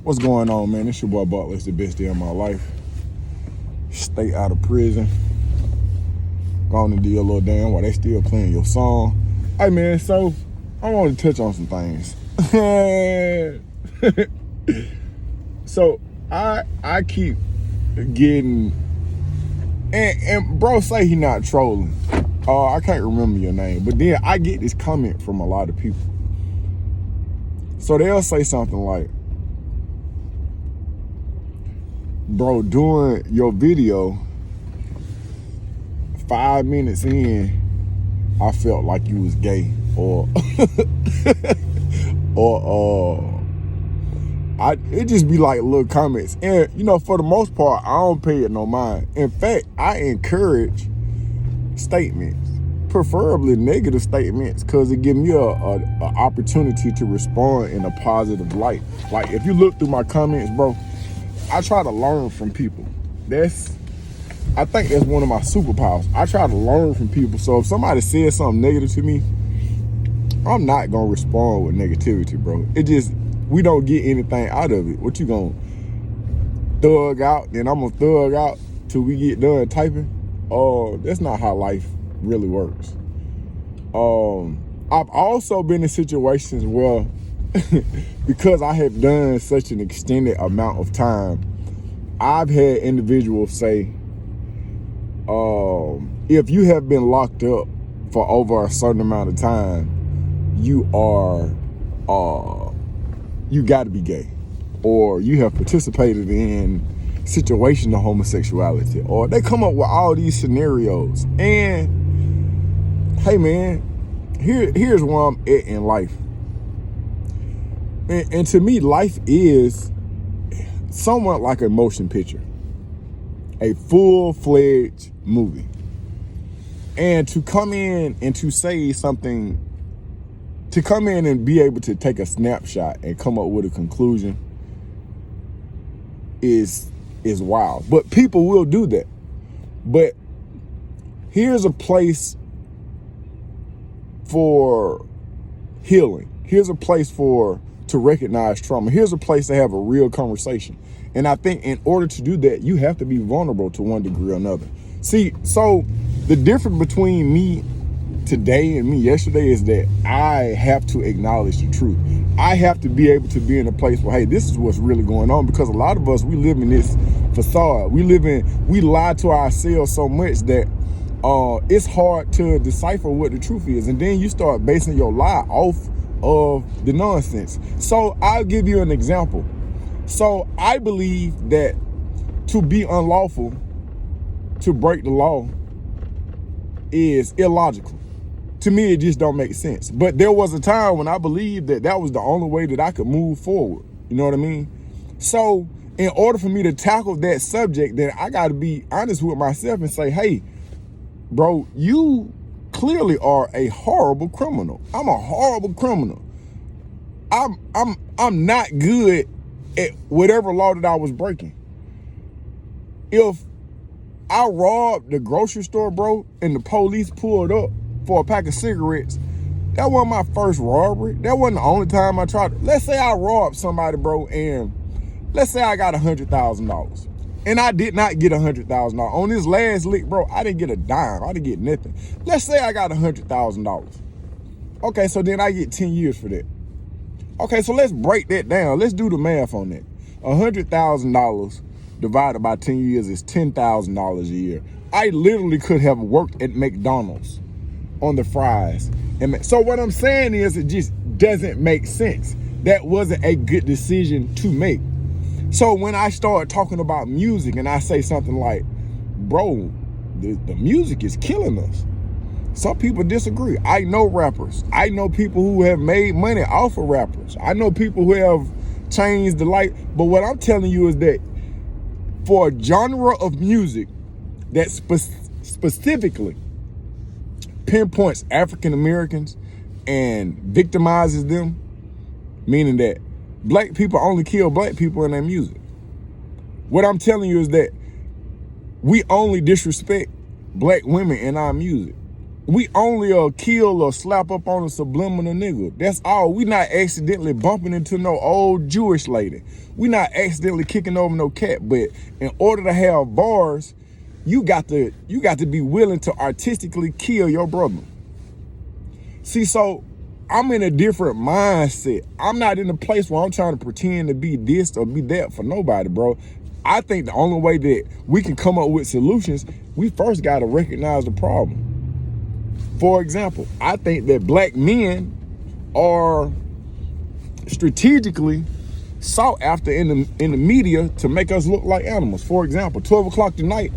What's going on, man? It's your boy Butler. It's the best day of my life. Stay out of prison. Going to do a little damn while they still playing your song. Hey, man, so I want to touch on some things. So I keep getting, and bro say he not trolling. I can't remember your name, but then I get this comment from a lot of people. So they'll say something like, bro, during your video, 5 minutes in, I felt like you was gay, or it just be like little comments. And you know, for the most part, I don't pay it no mind. In fact, I encourage statements, preferably negative statements, because it gives me a opportunity to respond in a positive light. Like if you look through my comments, bro, I try to learn from people. I think that's one of my superpowers. I try to learn from people. So if somebody says something negative to me, I'm not gonna respond with negativity, bro. We don't get anything out of it. What you gonna thug out? Then I'm gonna thug out till we get done typing? That's not how life really works. I've also been in situations where because I have done such an extended amount of time, I've had individuals say, if you have been locked up for over a certain amount of time, you got to be gay, or you have participated in situational homosexuality, or they come up with all these scenarios. And hey, man, here's where I'm at in life. And to me, life is somewhat like a motion picture, a full-fledged movie. And to come in and to say something, to come in and be able to take a snapshot and come up with a conclusion is wild. But people will do that. But here's a place for healing. Here's a place to recognize trauma. Here's a place to have a real conversation. And I think in order to do that, you have to be vulnerable to one degree or another. See, so the difference between me today and me yesterday is that I have to acknowledge the truth. I have to be able to be in a place where, hey, this is what's really going on, because a lot of us, we live in this facade. We lie to ourselves so much that it's hard to decipher what the truth is. And then you start basing your lie off of the nonsense. So I'll give you an example. So I believe that to be unlawful, to break the law, is illogical. To me, it just don't make sense. But there was a time when I believed that was the only way that I could move forward. You know what I mean? So in order for me to tackle that subject, then I got to be honest with myself and say, hey, bro, you clearly are a horrible criminal. I'm a horrible criminal. I'm not good at whatever law that I was breaking. If I robbed the grocery store, bro, and the police pulled up for a pack of cigarettes, that wasn't my first robbery. That wasn't the only time I tried. Let's say I robbed somebody, bro, and let's say I got $100,000. And I did not get $100,000. On this last lick, bro, I didn't get a dime. I didn't get nothing. Let's say I got $100,000. Okay, so then I get 10 years for that. Okay, so let's break that down. Let's do the math on that. $100,000 divided by 10 years is $10,000 a year. I literally could have worked at McDonald's on the fries. And so what I'm saying is, it just doesn't make sense. That wasn't a good decision to make. So when I start talking about music and I say something like, bro, the music is killing us. Some people disagree. I know rappers. I know people who have made money off of rappers. I know people who have changed the life. But what I'm telling you is that for a genre of music that specifically pinpoints African Americans and victimizes them, meaning that black people only kill black people in their music. What I'm telling you is that we only disrespect black women in our music. We only kill or slap up on a subliminal nigga. That's all. We not accidentally bumping into no old Jewish lady. We not accidentally kicking over no cat. But in order to have bars, you got to be willing to artistically kill your brother. See, so I'm in a different mindset. I'm not in a place where I'm trying to pretend to be this or be that for nobody, bro. I think the only way that we can come up with solutions, we first got to recognize the problem. For example, I think that black men are strategically sought after in the media to make us look like animals. For example, 12 o'clock tonight,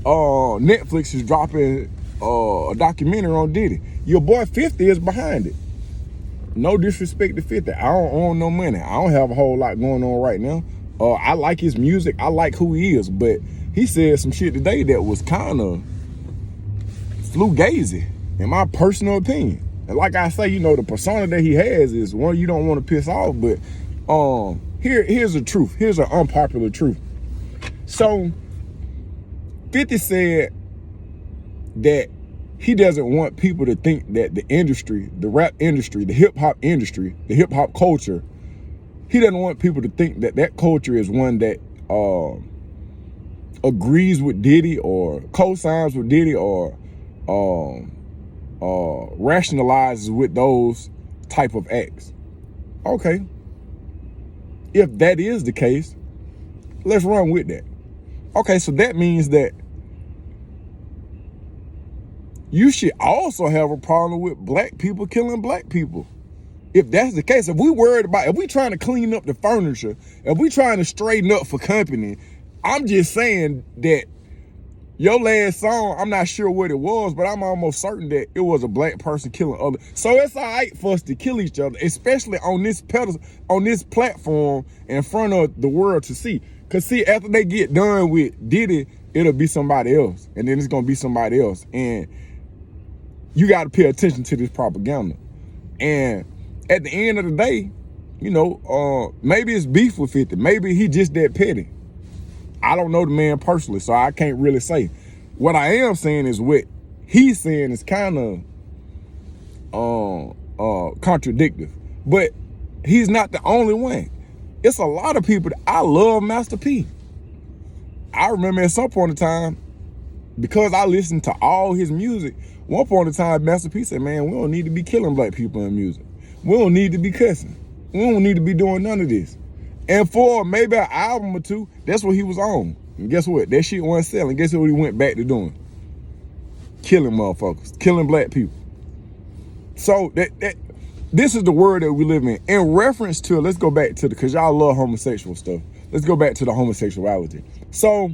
Netflix is dropping a documentary on Diddy. Your boy 50 is behind it. No disrespect to 50. I don't own no money. I don't have a whole lot going on right now. I like his music. I like who he is. But he said some shit today that was kind of flugazy, in my personal opinion. And like I say, you know, the persona that he has is one you don't want to piss off. But here's the truth. Here's an unpopular truth. So 50 said that he doesn't want people to think that the industry, the rap industry, the hip hop industry, the hip hop culture, he doesn't want people to think that that culture is one that agrees with Diddy or co-signs with Diddy or rationalizes with those type of acts. Okay. If that is the case, let's run with that. Okay, so that means that you should also have a problem with black people killing black people. If that's the case, if we trying to clean up the furniture, if we trying to straighten up for company, I'm just saying that your last song, I'm not sure what it was, but I'm almost certain that it was a black person killing other. So it's all right for us to kill each other, especially on this platform in front of the world to see. Cause see, after they get done with Diddy, it'll be somebody else, and then it's gonna be somebody else, and you got to pay attention to this propaganda. And at the end of the day, you know, maybe it's beef with 50. Maybe he just that petty. I don't know the man personally, so I can't really say. What I am saying is what he's saying is kind of contradictory. But he's not the only one. It's a lot of people that I love Master P. I remember at some point in time, because I listened to all his music, one point in time, Master P said, man, we don't need to be killing black people in music. We don't need to be cussing. We don't need to be doing none of this. And for maybe an album or two, that's what he was on. And guess what? That shit wasn't selling. Guess what he went back to doing? Killing motherfuckers. Killing black people. So this is the world that we live in. In reference to, let's go back to because y'all love homosexual stuff. Let's go back to the homosexuality. So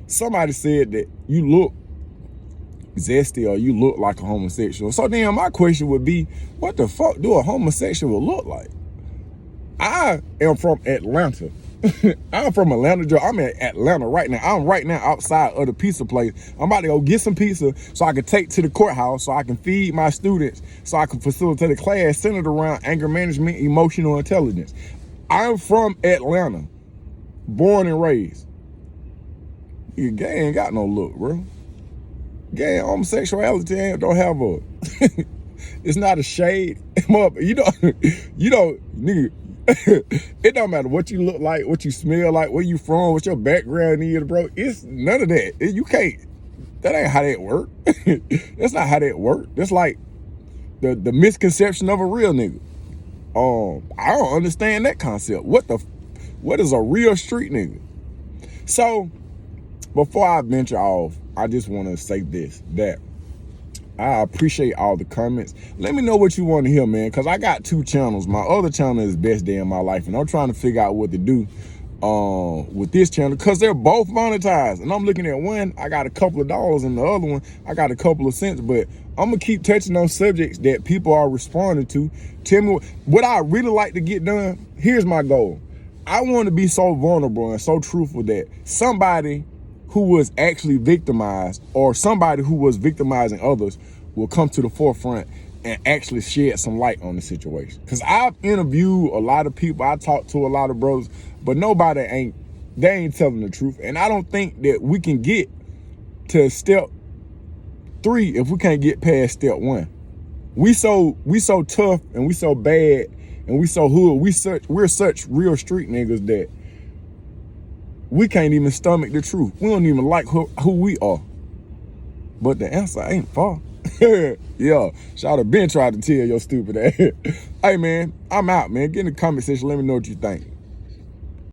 somebody said that you look zesty or you look like a homosexual. So then my question would be, what the fuck do a homosexual look like? I am from Atlanta. I'm from Atlanta, Georgia. I'm in Atlanta right now. I'm right now outside of the pizza place. I'm about to go get some pizza so I can take to the courthouse so I can feed my students, so I can facilitate a class centered around anger management, emotional intelligence. I'm from Atlanta, born and raised. You gay ain't got no look, bro. Gay homosexuality don't have a it's not a shade. You don't nigga. It don't matter what you look like, what you smell like, where you from, what your background is, bro. It's none of that. You can't. That ain't how that work. That's not how that work. That's like the misconception of a real nigga. I don't understand that concept. What is a real street nigga? So before I venture off, I just want to say this, that I appreciate all the comments. Let me know what you want to hear, man, because I got 2 channels. My other channel is Best Day in My Life, and I'm trying to figure out what to do with this channel because they're both monetized. And I'm looking at one, I got a couple of dollars, and the other one, I got a couple of cents. But I'm going to keep touching on subjects that people are responding to. Tell me what I really like to get done. Here's my goal. I want to be so vulnerable and so truthful that somebody who was actually victimized or somebody who was victimizing others will come to the forefront and actually shed some light on the situation. Because I've interviewed a lot of people, I talked to a lot of brothers, but nobody ain't telling the truth. And I don't think that we can get to step 3 if we can't get past step 1. We so tough and we so bad and we so hood. We're such real street niggas that we can't even stomach the truth. We don't even like who we are. But the answer ain't far. Yeah, shout out been tried to tell your stupid ass. Hey man, I'm out, man. Get in the comment section. Let me know what you think.